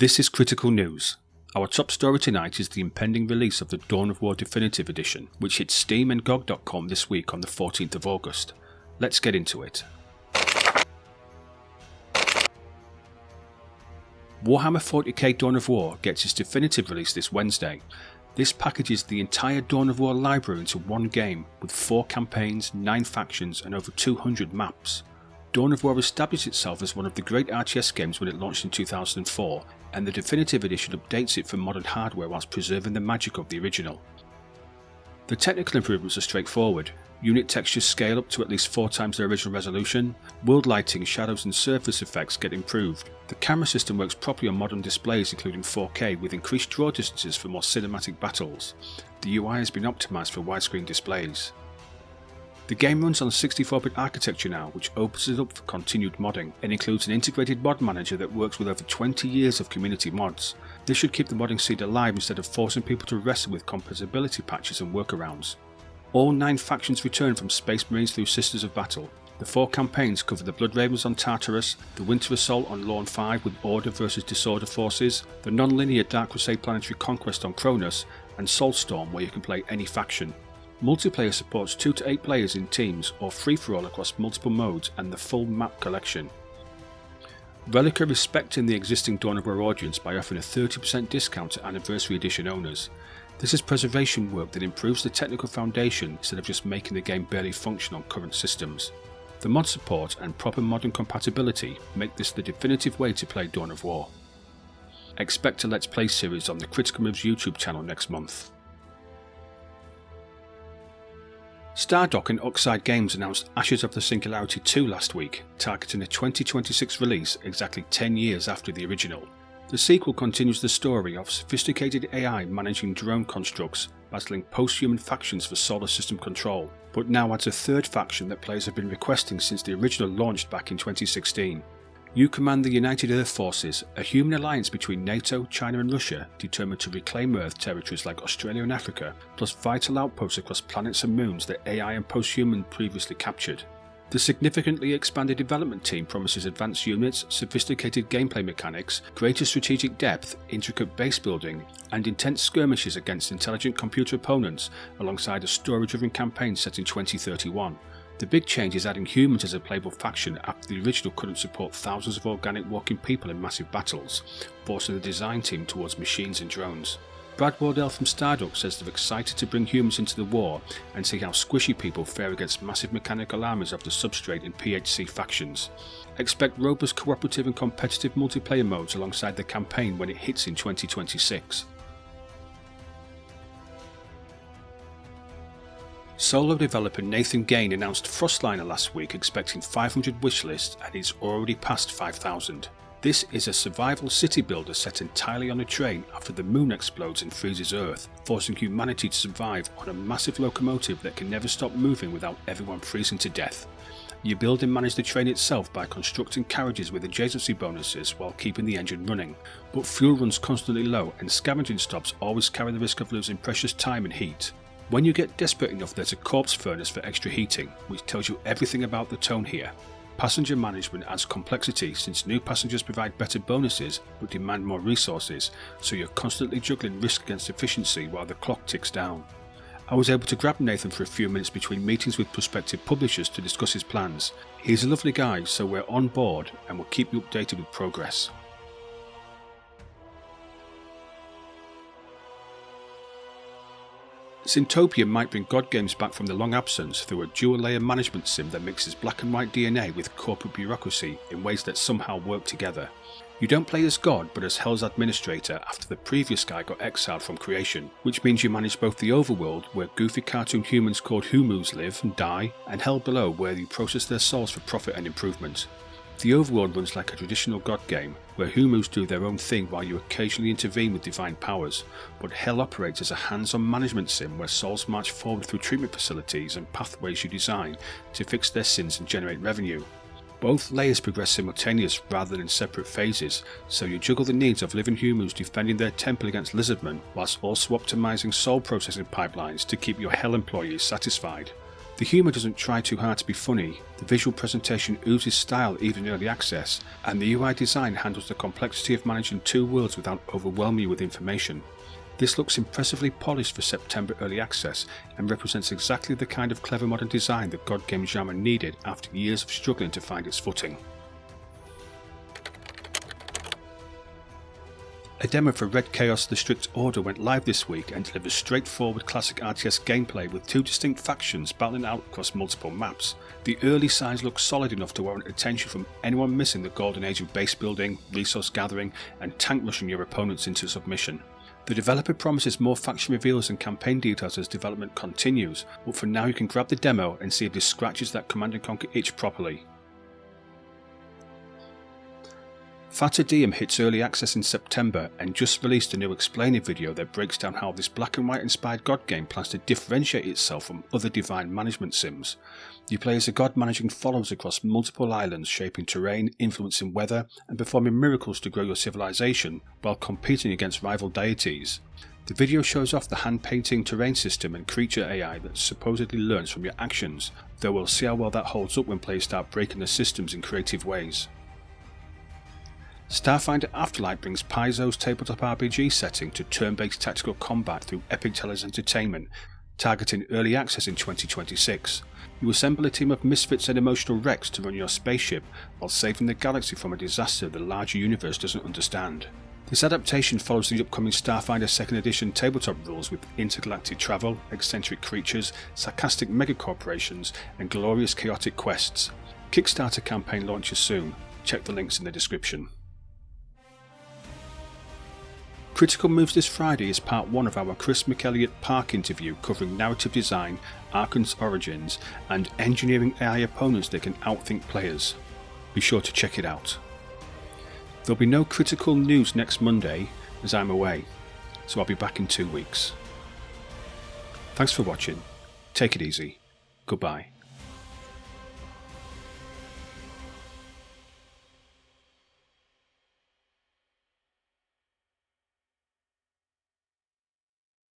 This is critical news. Our top story tonight is the impending release of the Dawn of War Definitive Edition, which hits Steam and GOG.com this week on the 14th of August. Let's get into it. Warhammer 40k Dawn of War gets its definitive release this Wednesday. This packages the entire Dawn of War library into one game, with 4 campaigns, 9 factions and over 200 maps. Dawn of War established itself as one of the great RTS games when it launched in 2004, and the definitive edition updates it for modern hardware whilst preserving the magic of the original. The technical improvements are straightforward. Unit textures scale up to at least 4 times their original resolution, world lighting, shadows and surface effects get improved. The camera system works properly on modern displays including 4K with increased draw distances for more cinematic battles. The UI has been optimised for widescreen displays. The game runs on 64-bit architecture now, which opens it up for continued modding, and includes an integrated mod manager that works with over 20 years of community mods. This should keep the modding seed alive instead of forcing people to wrestle with compatibility patches and workarounds. All 9 factions return from Space Marines through Sisters of Battle. The 4 campaigns cover the Blood Ravens on Tartarus, the Winter Assault on Lorne 5 with Order vs Disorder forces, the non-linear Dark Crusade Planetary Conquest on Cronus, and Soulstorm where you can play any faction. Multiplayer supports 2 to 8 players in teams or free-for-all across multiple modes and the full map collection. Relic are respecting the existing Dawn of War audience by offering a 30% discount to Anniversary Edition owners. This is preservation work that improves the technical foundation instead of just making the game barely function on current systems. The mod support and proper modern compatibility make this the definitive way to play Dawn of War. Expect a Let's Play series on the Critical Moves YouTube channel next month. Stardock and Oxide Games announced Ashes of the Singularity II last week, targeting a 2026 release exactly 10 years after the original. The sequel continues the story of sophisticated AI managing drone constructs, battling post-human factions for solar system control, but now adds a 3rd faction that players have been requesting since the original launched back in 2016. You command the United Earth Forces, a human alliance between NATO, China and Russia determined to reclaim Earth territories like Australia and Africa, plus vital outposts across planets and moons that AI and post-human previously captured. The significantly expanded development team promises advanced units, sophisticated gameplay mechanics, greater strategic depth, intricate base building, and intense skirmishes against intelligent computer opponents, alongside a story-driven campaign set in 2031. The big change is adding humans as a playable faction after the original couldn't support thousands of organic walking people in massive battles, forcing the design team towards machines and drones. Brad Wardell from Stardock says they're excited to bring humans into the war and see how squishy people fare against massive mechanical armies of the Substrate and PHC factions. Expect robust cooperative and competitive multiplayer modes alongside the campaign when it hits in 2026. Solo developer Nathan Gane announced Frostliner last week expecting 500 wishlists and it's already past 5,000. This is a survival city builder set entirely on a train after the moon explodes and freezes Earth, forcing humanity to survive on a massive locomotive that can never stop moving without everyone freezing to death. You build and manage the train itself by constructing carriages with adjacency bonuses while keeping the engine running, but fuel runs constantly low and scavenging stops always carry the risk of losing precious time and heat. When you get desperate enough, there's a corpse furnace for extra heating, which tells you everything about the tone here. Passenger management adds complexity since new passengers provide better bonuses but demand more resources, so you're constantly juggling risk against efficiency while the clock ticks down. I was able to grab Nathan for a few minutes between meetings with prospective publishers to discuss his plans. He's a lovely guy, so we're on board and will keep you updated with progress. Sintopia might bring God games back from the long absence through a dual-layer management sim that mixes black and white DNA with corporate bureaucracy in ways that somehow work together. You don't play as God but as Hell's administrator after the previous guy got exiled from creation, which means you manage both the overworld where goofy cartoon humans called Humus live and die, and Hell below where you process their souls for profit and improvement. The overworld runs like a traditional God game, where Humus do their own thing while you occasionally intervene with divine powers, but Hell operates as a hands-on management sim where souls march forward through treatment facilities and pathways you design to fix their sins and generate revenue. Both layers progress simultaneous rather than in separate phases, so you juggle the needs of living Humus defending their temple against lizardmen, whilst also optimizing soul processing pipelines to keep your Hell employees satisfied. The humour doesn't try too hard to be funny, the visual presentation oozes style even in early access, and the UI design handles the complexity of managing two worlds without overwhelming you with information. This looks impressively polished for September early access and represents exactly the kind of clever modern design that God Game genre needed after years of struggling to find its footing. A demo for Red Chaos The Strict Order went live this week and delivers straightforward classic RTS gameplay with two distinct factions battling out across multiple maps. The early signs look solid enough to warrant attention from anyone missing the golden age of base building, resource gathering, and tank rushing your opponents into submission. The developer promises more faction reveals and campaign details as development continues, but for now you can grab the demo and see if this scratches that Command & Conquer itch properly. Fata Diem hits early access in September and just released a new explaining video that breaks down how this black and white inspired god game plans to differentiate itself from other divine management sims. You play as a god managing followers across multiple islands, shaping terrain, influencing weather, and performing miracles to grow your civilization while competing against rival deities. The video shows off the hand-painting terrain system and creature AI that supposedly learns from your actions, though we'll see how well that holds up when players start breaking the systems in creative ways. Starfinder Afterlight brings Paizo's tabletop RPG setting to turn-based tactical combat through Epic Tellers Entertainment, targeting early access in 2026. You assemble a team of misfits and emotional wrecks to run your spaceship while saving the galaxy from a disaster the larger universe doesn't understand. This adaptation follows the upcoming Starfinder 2nd Edition tabletop rules with intergalactic travel, eccentric creatures, sarcastic megacorporations, and glorious chaotic quests. Kickstarter campaign launches soon. Check the links in the description. Critical Moves this Friday is part 1 of our Chris McElliott Park interview covering narrative design, Archon's origins, and engineering AI opponents that can outthink players. Be sure to check it out. There'll be no critical news next Monday as I'm away, so I'll be back in 2 weeks. Thanks for watching, take it easy, goodbye.